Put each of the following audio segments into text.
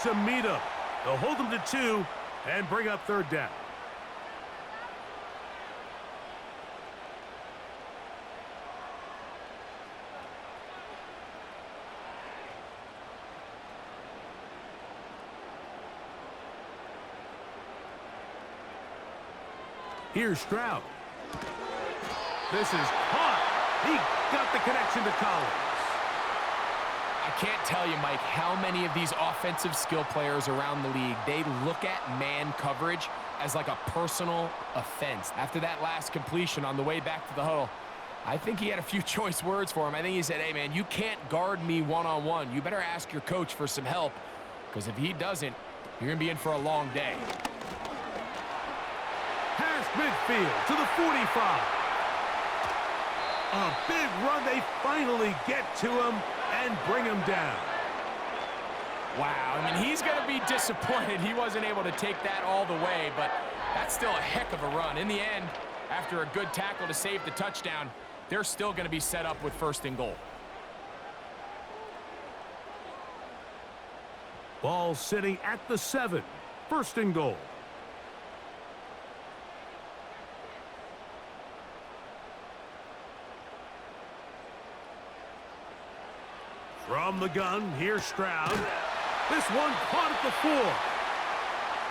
to meet him. They'll hold him to 2 and bring up third down. Here's Stroud. This is caught. He got the connection to Collins. I can't tell you, Mike, how many of these offensive skill players around the league, they look at man coverage as like a personal offense. After that last completion on the way back to the huddle, I think he had a few choice words for him. I think he said, hey, man, you can't guard me one-on-one. You better ask your coach for some help, because if he doesn't, you're going to be in for a long day. Past midfield to the 45. A big run. They finally get to him and bring him down. Wow, I mean, he's going to be disappointed he wasn't able to take that all the way, but that's still a heck of a run. In the end, after a good tackle to save the touchdown, they're still going to be set up with 1st and goal. Ball sitting at the 7. 1st and goal. From the gun, here's Stroud. This one caught at the 4.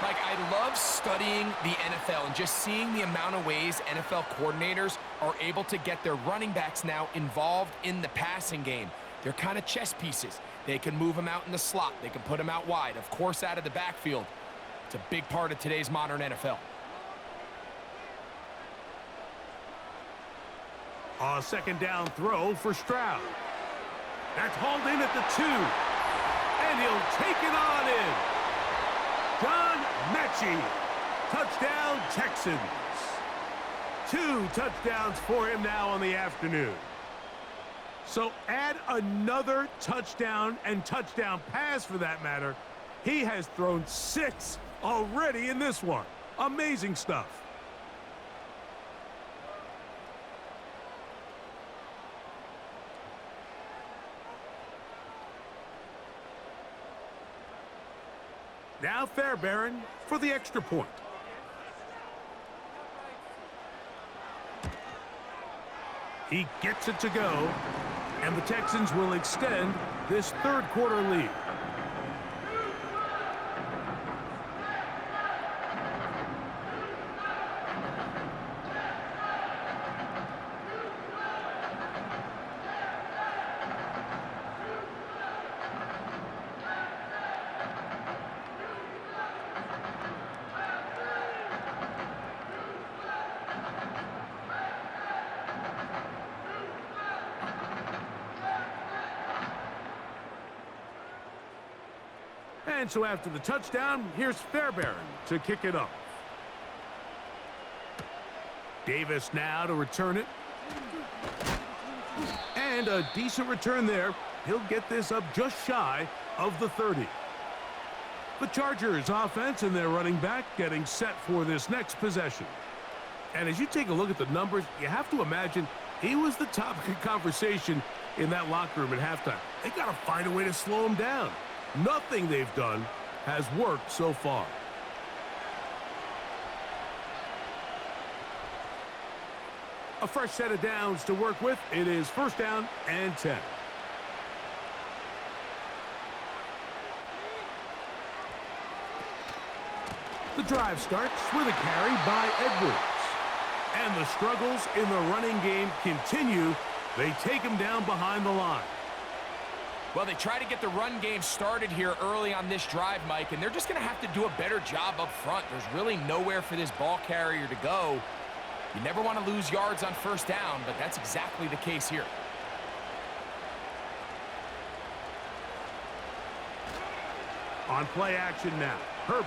Mike, I love studying the NFL and just seeing the amount of ways NFL coordinators are able to get their running backs now involved in the passing game. They're kind of chess pieces. They can move them out in the slot. They can put them out wide, of course, out of the backfield. It's a big part of today's modern NFL. A 2nd down throw for Stroud. That's hauled in at the 2. And he'll take it on in. John Mechie. Touchdown, Texans. 2 touchdowns for him now on the afternoon. So add another touchdown and touchdown pass for that matter. He has thrown 6 already in this one. Amazing stuff. Now Fairbairn for the extra point. He gets it to go, and the Texans will extend this 3rd quarter lead. And so after the touchdown, here's Fairbairn to kick it off. Davis now to return it. And a decent return there. He'll get this up just shy of the 30. The Chargers offense and their running back getting set for this next possession. And as you take a look at the numbers, you have to imagine he was the topic of conversation in that locker room at halftime. They got to find a way to slow him down. Nothing they've done has worked so far. A fresh set of downs to work with. It is 1st down and 10. The drive starts with a carry by Edwards. And the struggles in the running game continue. They take him down behind the line. Well, they try to get the run game started here early on this drive, Mike, and they're just going to have to do a better job up front. There's really nowhere for this ball carrier to go. You never want to lose yards on 1st down, but that's exactly the case here. On play action now, Herbert.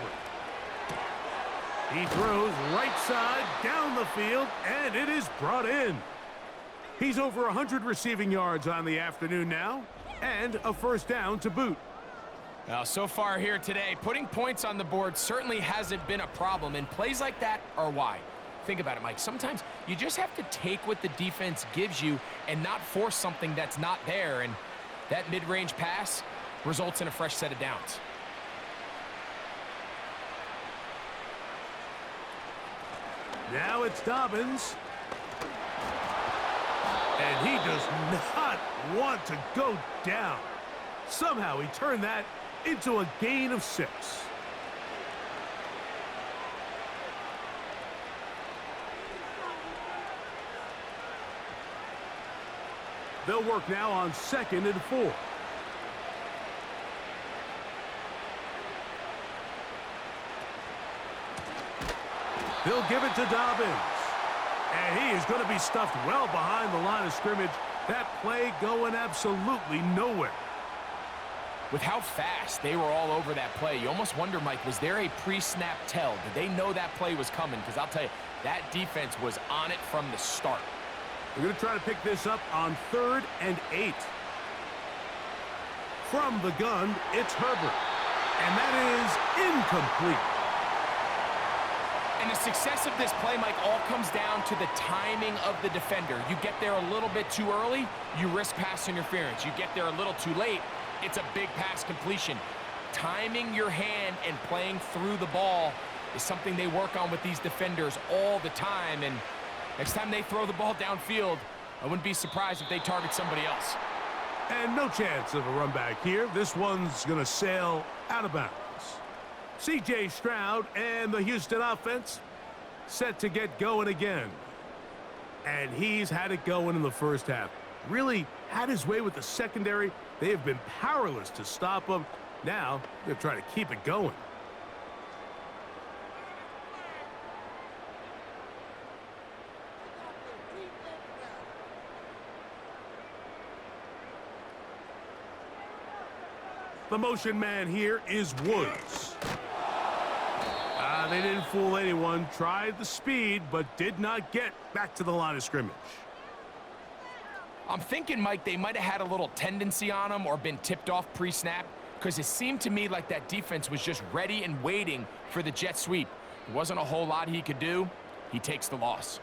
He throws right side down the field, and it is brought in. He's over 100 receiving yards on the afternoon now, and a 1st down to boot. Now, so far here today, putting points on the board certainly hasn't been a problem, and plays like that are why. Think about it, Mike. Sometimes you just have to take what the defense gives you and not force something that's not there, and that mid-range pass results in a fresh set of downs. Now it's Dobbins. And he does not want to go down. Somehow he turned that into a gain of 6. They'll work now on 2nd and 4. They'll give it to Dobbins. And he is going to be stuffed well behind the line of scrimmage. That play going absolutely nowhere. With how fast they were all over that play, you almost wonder, Mike, was there a pre-snap tell? Did they know that play was coming? Because I'll tell you, that defense was on it from the start. We're going to try to pick this up on 3rd and 8. From the gun, it's Herbert. And that is incomplete. And the success of this play, Mike, all comes down to the timing of the defender. You get there a little bit too early, you risk pass interference. You get there a little too late, it's a big pass completion. Timing your hand and playing through the ball is something they work on with these defenders all the time. And next time they throw the ball downfield, I wouldn't be surprised if they target somebody else. And no chance of a run back here. This one's going to sail out of bounds. C.J. Stroud and the Houston offense set to get going again. And he's had it going in the first half. Really had his way with the secondary. They have been powerless to stop him. Now they're trying to keep it going. The motion man here is Woods. They didn't fool anyone. Tried the speed, but did not get back to the line of scrimmage. I'm thinking, Mike, they might have had a little tendency on him or been tipped off pre-snap, because it seemed to me like that defense was just ready and waiting for the jet sweep. There wasn't a whole lot he could do. He takes the loss.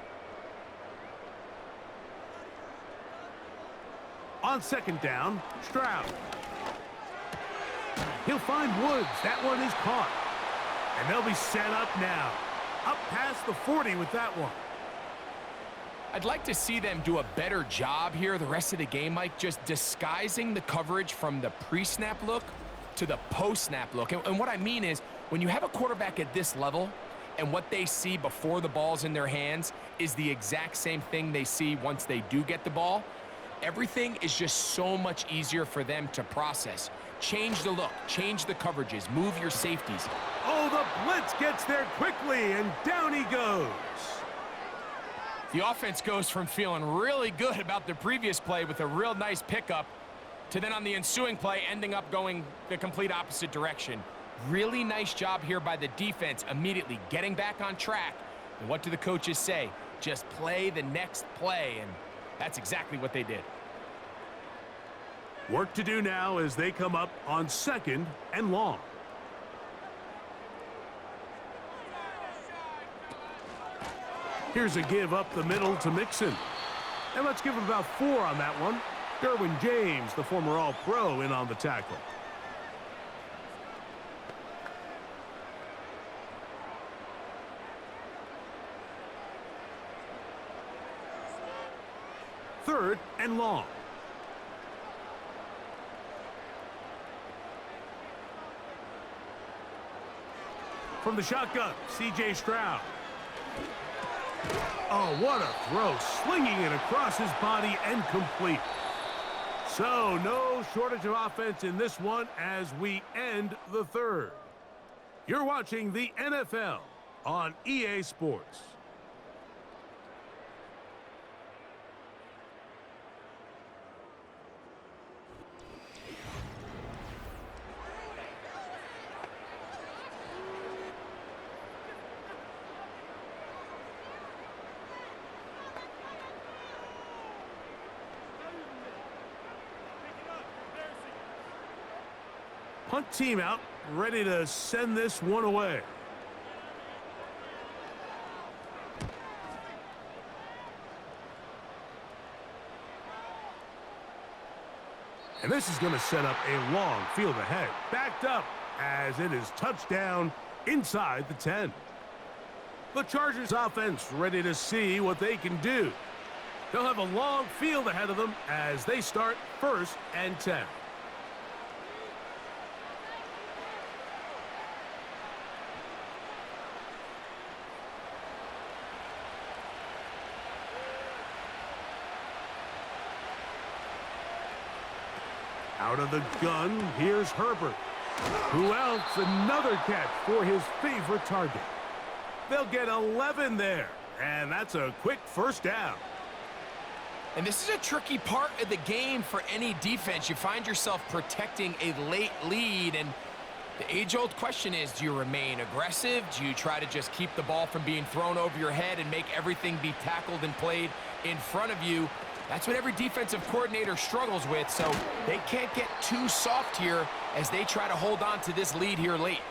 On 2nd down, Stroud. He'll find Woods. That one is caught. And they'll be set up now. Up past the 40 with that one. I'd like to see them do a better job here the rest of the game, Mike, just disguising the coverage from the pre-snap look to the post-snap look. And what I mean is, when you have a quarterback at this level and what they see before the ball's in their hands is the exact same thing they see once they do get the ball, everything is just so much easier for them to process. Change the look, change the coverages, move your safeties. Oh, the blitz gets there quickly, and down he goes. The offense goes from feeling really good about the previous play with a real nice pickup to then on the ensuing play ending up going the complete opposite direction. Really nice job here by the defense, immediately getting back on track. And what do the coaches say? Just play the next play, and that's exactly what they did. Work to do now as they come up on 2nd and long. Here's a give up the middle to Mixon. And let's give him about 4 on that one. Derwin James, the former All-Pro, in on the tackle. Third and long. From the shotgun, C.J. Stroud. Oh, what a throw. Slinging it across his body and complete. So, no shortage of offense in this one as we end the third. You're watching the NFL on EA Sports. Punt team out, ready to send this one away. And this is going to set up a long field ahead. Backed up as it is touchdown inside the 10. The Chargers offense ready to see what they can do. They'll have a long field ahead of them as they start 1st and 10. Out of the gun, here's Herbert. Who else? Another catch for his favorite target. They'll get 11 there, and that's a quick 1st down. And this is a tricky part of the game for any defense. You find yourself protecting a late lead, and the age-old question is, do you remain aggressive? Do you try to just keep the ball from being thrown over your head and make everything be tackled and played in front of you? That's what every defensive coordinator struggles with, so they can't get too soft here as they try to hold on to this lead here late.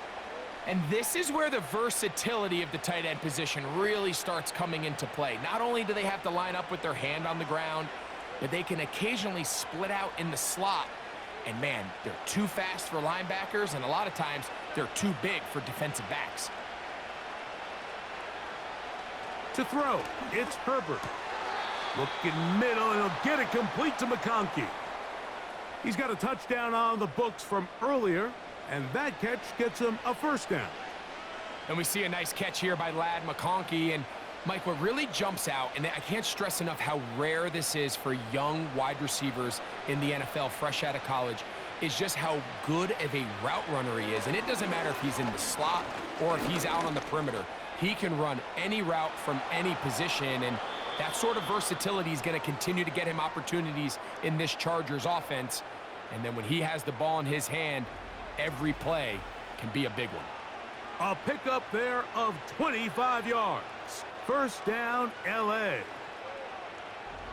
And this is where the versatility of the tight end position really starts coming into play. Not only do they have to line up with their hand on the ground, but they can occasionally split out in the slot. And man, they're too fast for linebackers, and a lot of times they're too big for defensive backs. To throw, it's Herbert. Looking middle, and he'll get it complete to McConkey. He's got a touchdown on the books from earlier, and that catch gets him a 1st down. And we see a nice catch here by Lad McConkey. And Mike, what really jumps out, and I can't stress enough how rare this is for young wide receivers in the NFL fresh out of college, is just how good of a route runner he is. And it doesn't matter if he's in the slot or if he's out on the perimeter. He can run any route from any position, and that sort of versatility is going to continue to get him opportunities in this Chargers offense. And then when he has the ball in his hand, every play can be a big one. A pickup there of 25 yards. 1st down, L.A.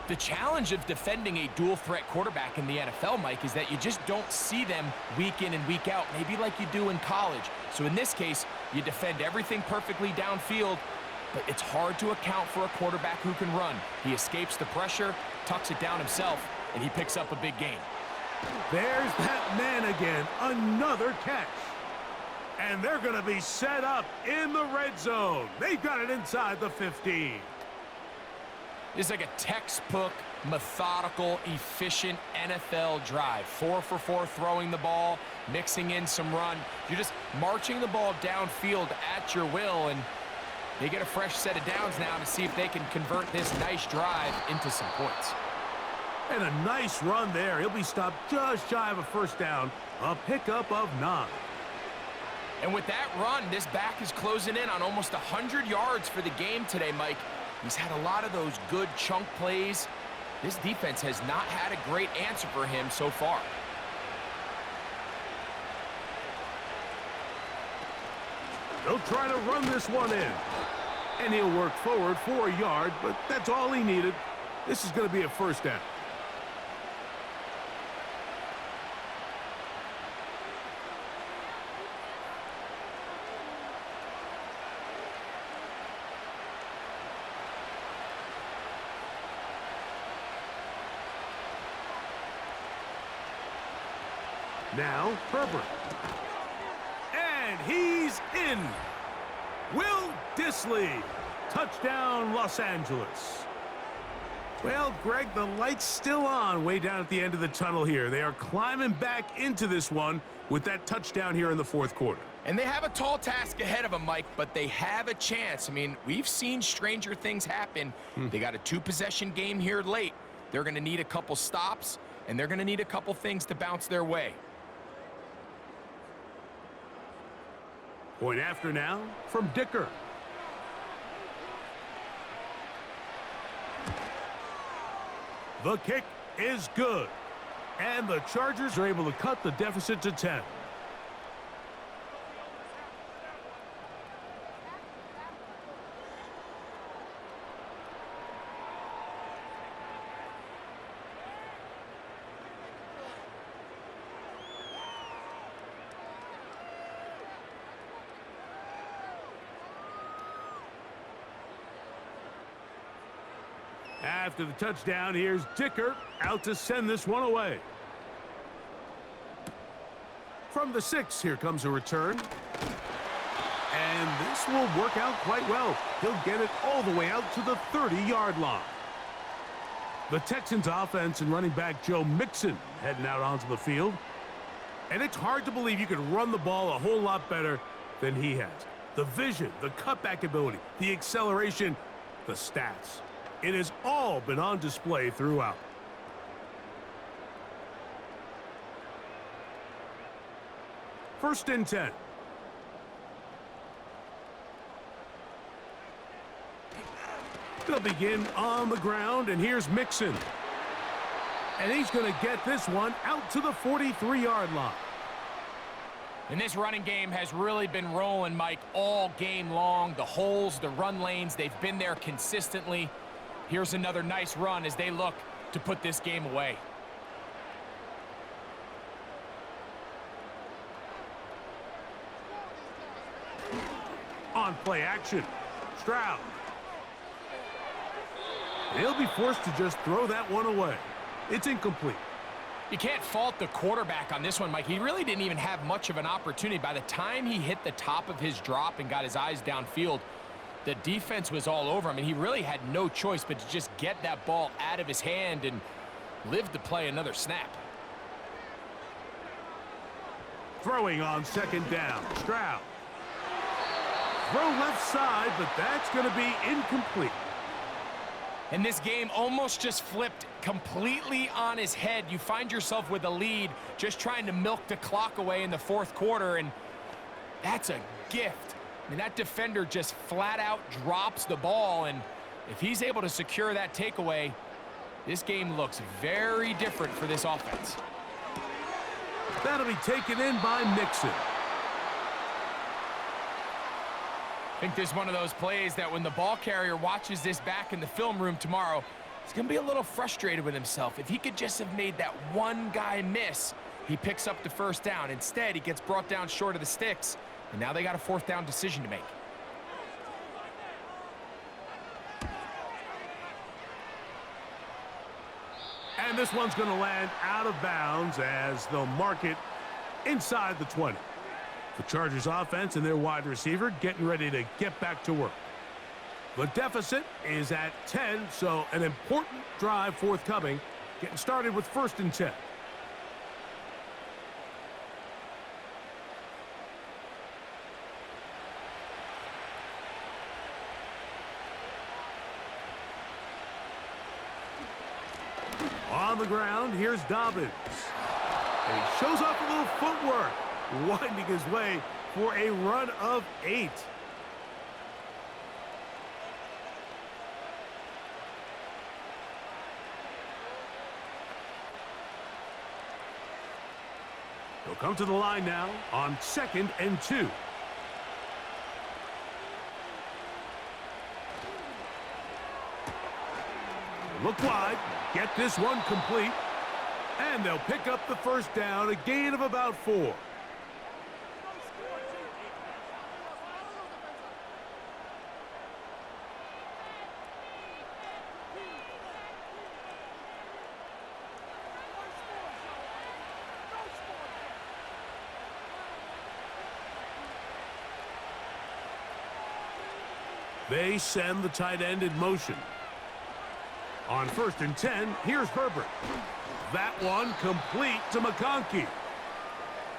The challenge of defending a dual-threat quarterback in the NFL, Mike, is that you just don't see them week in and week out, maybe like you do in college. So in this case, you defend everything perfectly downfield, but it's hard to account for a quarterback who can run. He escapes the pressure, tucks it down himself, and he picks up a big gain. There's that man again, another catch. And they're going to be set up in the red zone. They've got it inside the 15. It's like a textbook, methodical, efficient NFL drive. 4 for 4 throwing the ball, mixing in some run. You're just marching the ball downfield at your will, and they get a fresh set of downs now to see if they can convert this nice drive into some points. And a nice run there. He'll be stopped just shy of a 1st down, a pickup of 9. And with that run, this back is closing in on almost 100 yards for the game today, Mike. He's had a lot of those good chunk plays. This defense has not had a great answer for him so far. They'll try to run this one in. And he'll work forward for a yard, but that's all he needed. This is going to be a 1st down. Now, Herbert. And he's in. Will Dissly. Touchdown, Los Angeles. Well, Greg, the light's still on way down at the end of the tunnel here. They are climbing back into this one with that touchdown here in the 4th quarter. And they have a tall task ahead of them, Mike, but they have a chance. I mean, we've seen stranger things happen. They got a 2-possession game here late. They're going to need a couple stops, and they're going to need a couple things to bounce their way. Point after now from Dicker. The kick is good. And the Chargers are able to cut the deficit to 10. After the touchdown, here's Dicker out to send this one away. From the 6, here comes a return. And this will work out quite well. He'll get it all the way out to the 30-yard line. The Texans offense and running back Joe Mixon heading out onto the field. And it's hard to believe you could run the ball a whole lot better than he has. The vision, the cutback ability, the acceleration, the stats. It has all been on display throughout. First and 10. They'll begin on the ground, and here's Mixon. And he's going to get this one out to the 43-yard line. And this running game has really been rolling, Mike, all game long. The holes, the run lanes, they've been there consistently. Here's another nice run as they look to put this game away. On play action, Stroud. He'll be forced to just throw that one away. It's incomplete. You can't fault the quarterback on this one, Mike. He really didn't even have much of an opportunity. By the time he hit the top of his drop and got his eyes downfield, the defense was all over him, and he really had no choice but to just get that ball out of his hand and live to play another snap. Throwing on second down, Stroud. Throw left side, but that's going to be incomplete. And this game almost just flipped completely on his head. You find yourself with a lead, just trying to milk the clock away in the fourth quarter, and that's a gift. I mean, that defender just flat out drops the ball, and if he's able to secure that takeaway, this game looks very different for this offense. That'll be taken in by Mixon. I think this is one of those plays that when the ball carrier watches this back in the film room tomorrow, he's going to be a little frustrated with himself. If he could just have made that one guy miss, he picks up the first down. Instead, he gets brought down short of the sticks, and now they got a fourth down decision to make. And this one's going to land out of bounds as they'll mark it inside the 20. The Chargers offense and their wide receiver getting ready to get back to work. The deficit is at 10, so an important drive forthcoming, getting started with first and 10. On the ground, here's Dobbins. And he shows off a little footwork, winding his way for a run of 8. He'll come to the line now on second and 2. Look wide, get this one complete, and they'll pick up the first down, a gain of about 4. They send the tight end in motion. On first and 10, here's Herbert. That one complete to McConkey.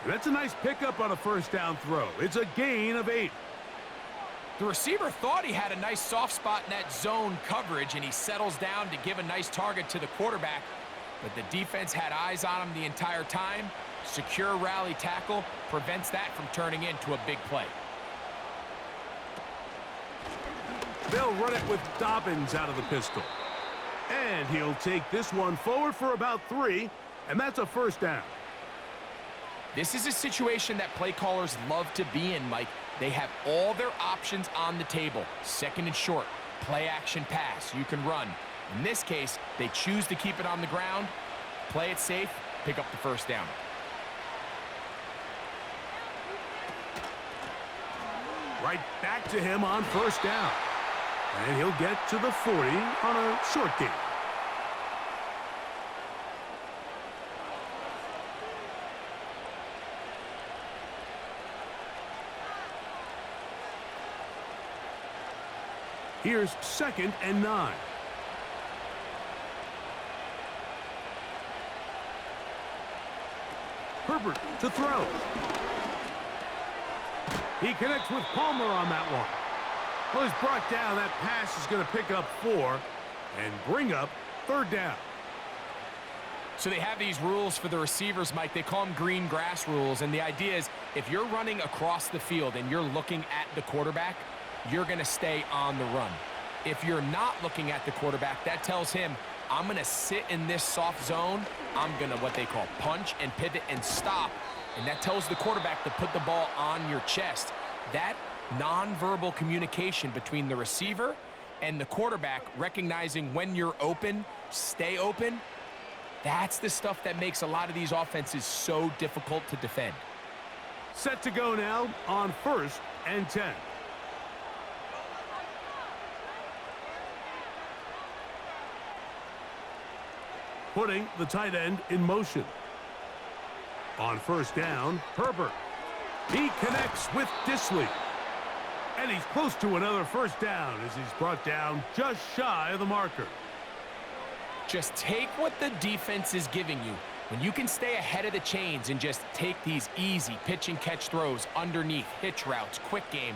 That's a nice pickup on a first down throw. It's a gain of 8. The receiver thought he had a nice soft spot in that zone coverage, and he settles down to give a nice target to the quarterback. But the defense had eyes on him the entire time. Secure rally tackle prevents that from turning into a big play. They'll run it with Dobbins out of the pistol. And he'll take this one forward for about 3, and that's a first down. This is a situation that play callers love to be in, Mike. They have all their options on the table. Second and short, play action pass, you can run. In this case, they choose to keep it on the ground, play it safe, pick up the first down. Right back to him on first down. And he'll get to the 40 on a short gain. Here's 2nd and 9. Herbert to throw. He connects with Palmer on that one. Well, he's brought down. That pass is going to pick up 4 and bring up 3rd down. So they have these rules for the receivers, Mike. They call them green grass rules. And the idea is if you're running across the field and you're looking at the quarterback, you're going to stay on the run. If you're not looking at the quarterback, that tells him, I'm going to sit in this soft zone. I'm going to what they call punch and pivot and stop. And that tells the quarterback to put the ball on your chest. That nonverbal communication between the receiver and the quarterback, recognizing when you're open, stay open, that's the stuff that makes a lot of these offenses so difficult to defend. Set to go now on 1st and 10. Putting the tight end in motion. On 1st down, Herbert. He connects with Disley. And he's close to another 1st down as he's brought down just shy of the marker. Just take what the defense is giving you. When you can stay ahead of the chains and just take these easy pitch and catch throws underneath, hitch routes, quick game,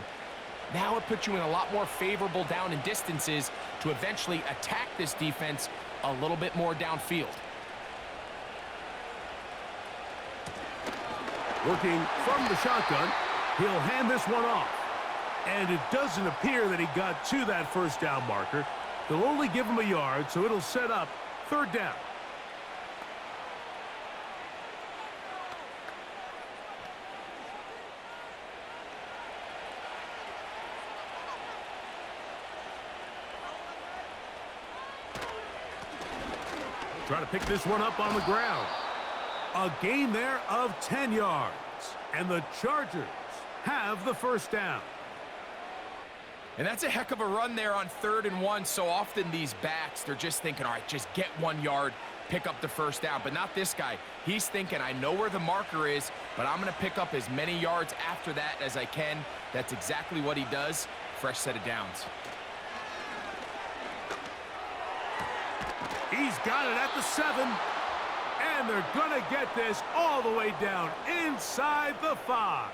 now it puts you in a lot more favorable down and distances to eventually attack this defense a little bit more downfield. Working from the shotgun, he'll hand this one off. And it doesn't appear that he got to that 1st down marker. They'll only give him a yard, so it'll set up 3rd down. Trying to pick this one up on the ground. A gain there of 10 yards. And the Chargers have the 1st down. And that's a heck of a run there on 3rd and 1. So often these backs, they're just thinking, all right, just get 1 yard, pick up the 1st down. But not this guy. He's thinking, I know where the marker is, but I'm going to pick up as many yards after that as I can. That's exactly what he does. Fresh set of downs. He's got it at the 7. And they're going to get this all the way down inside the 5.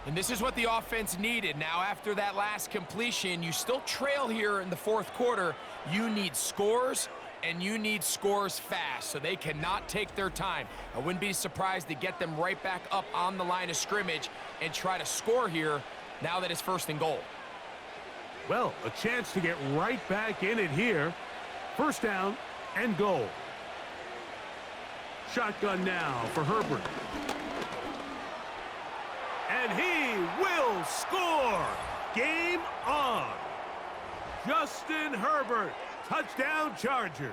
And this is what the offense needed. Now, after that last completion, you still trail here in the 4th quarter. You need scores, and you need scores fast, so they cannot take their time. I wouldn't be surprised to get them right back up on the line of scrimmage and try to score here now that it's 1st and goal. Well, a chance to get right back in it here. 1st down and goal. Shotgun now for Herbert. And he will score. Game on. Justin Herbert. Touchdown Chargers.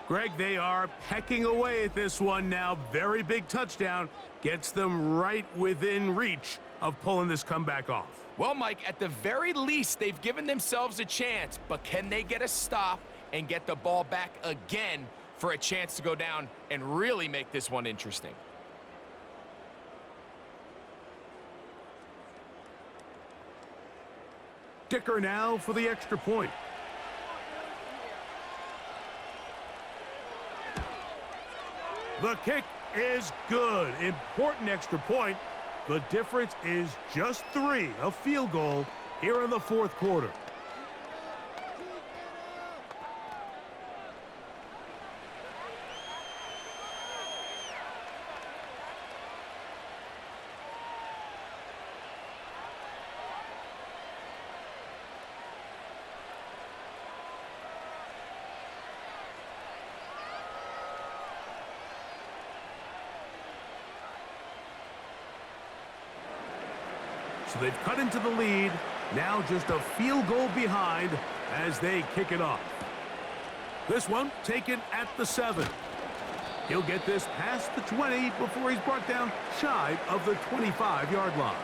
Greg, they are pecking away at this one now. Very big touchdown. Gets them right within reach of pulling this comeback off. Well, Mike, at the very least, they've given themselves a chance. But can they get a stop and get the ball back again for a chance to go down and really make this one interesting? Dicker now for the extra point. The kick is good. Important extra point. The difference is just 3, a field goal here in the 4th quarter. So they've cut into the lead. Now just a field goal behind as they kick it off. This one taken at the 7. He'll get this past the 20 before he's brought down shy of the 25-yard line.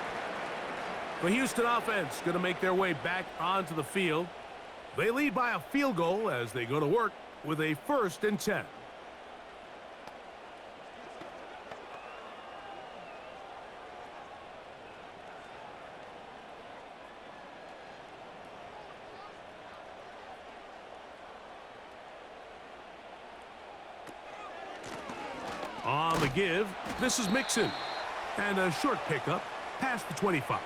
The Houston offense going to make their way back onto the field. They lead by a field goal as they go to work with a 1st and 10. the give. This is Mixon. And a short pickup past the 25.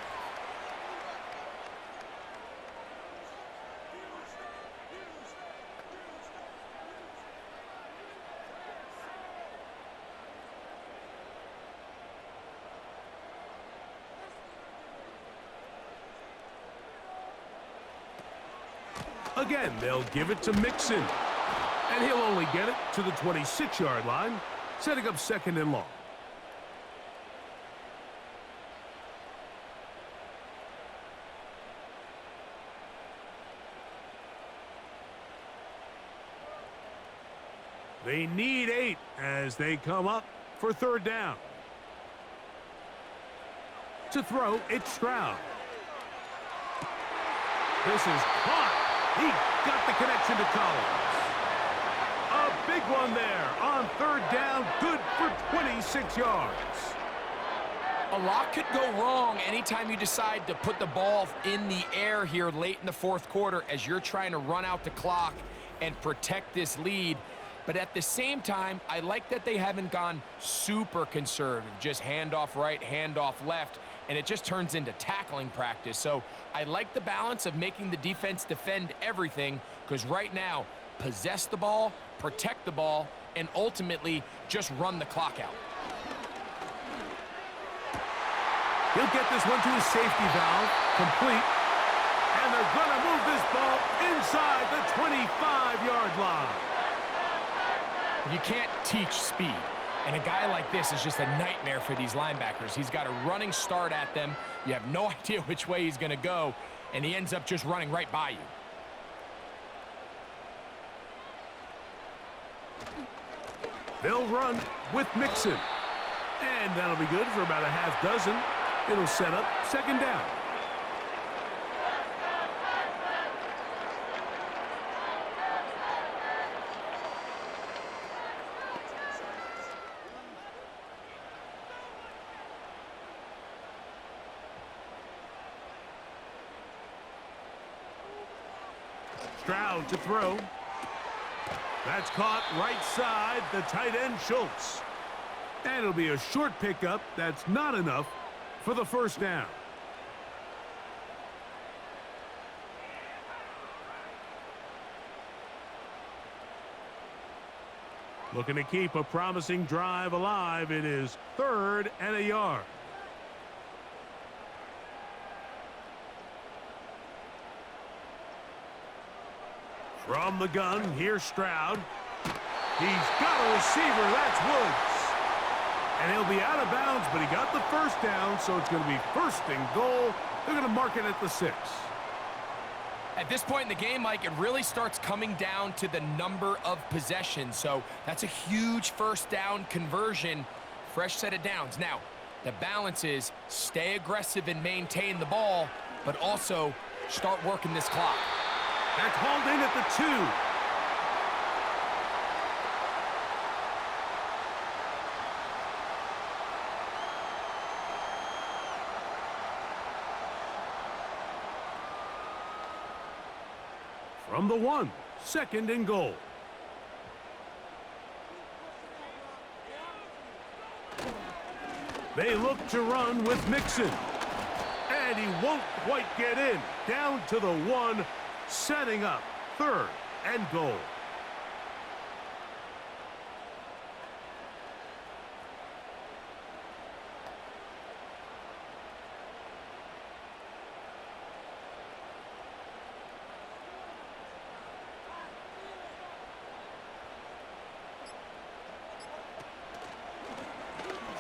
Again, they'll give it to Mixon. And he'll only get it to the 26-yard line, setting up second and long. They need 8 as they come up for third down. To throw, it's Stroud. This is caught. He got the connection to Collins. A big one there on third down, good for 26 yards. A lot could go wrong anytime you decide to put the ball in the air here late in the fourth quarter as you're trying to run out the clock and protect this lead. But at the same time, I like that they haven't gone super conservative, just handoff right, handoff left, and it just turns into tackling practice. So I like the balance of making the defense defend everything, because right now, possess the ball, protect the ball, and ultimately just run the clock out. He'll get this one to his safety valve, complete. And they're going to move this ball inside the 25-yard line. You can't teach speed, and a guy like this is just a nightmare for these linebackers. He's got a running start at them. You have no idea which way he's going to go, and he ends up just running right by you. They'll run with Mixon. And that'll be good for about a half dozen. It'll set up second down. Stroud to throw. That's caught right side, the tight end Schultz. And it'll be a short pickup. That's not enough for the first down. Looking to keep a promising drive alive. It is third and a yard. From the gun, here's Stroud. He's got a receiver, that's Woods. And he'll be out of bounds, but he got the first down, so it's going to be first and goal. They're going to mark it at the 6. At this point in the game, Mike, it really starts coming down to the number of possessions. So that's a huge first down conversion, fresh set of downs. Now, the balance is stay aggressive and maintain the ball, but also start working this clock. That's hauled in at the 2. From the 1, second and goal. They look to run with Mixon. And he won't quite get in. Down to the 1. Setting up third and goal.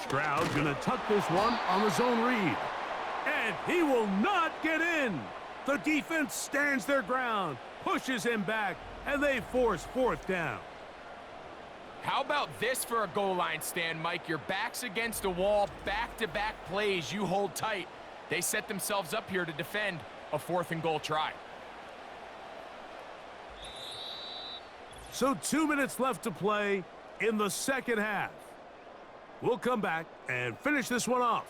Stroud gonna tuck this one on the zone read. And he will not get in. The defense stands their ground, pushes him back, and they force fourth down. How about this for a goal line stand, Mike? Your back's against a wall, back-to-back plays, you hold tight. They set themselves up here to defend a fourth and goal try. So 2 minutes left to play in the second half. We'll come back and finish this one off.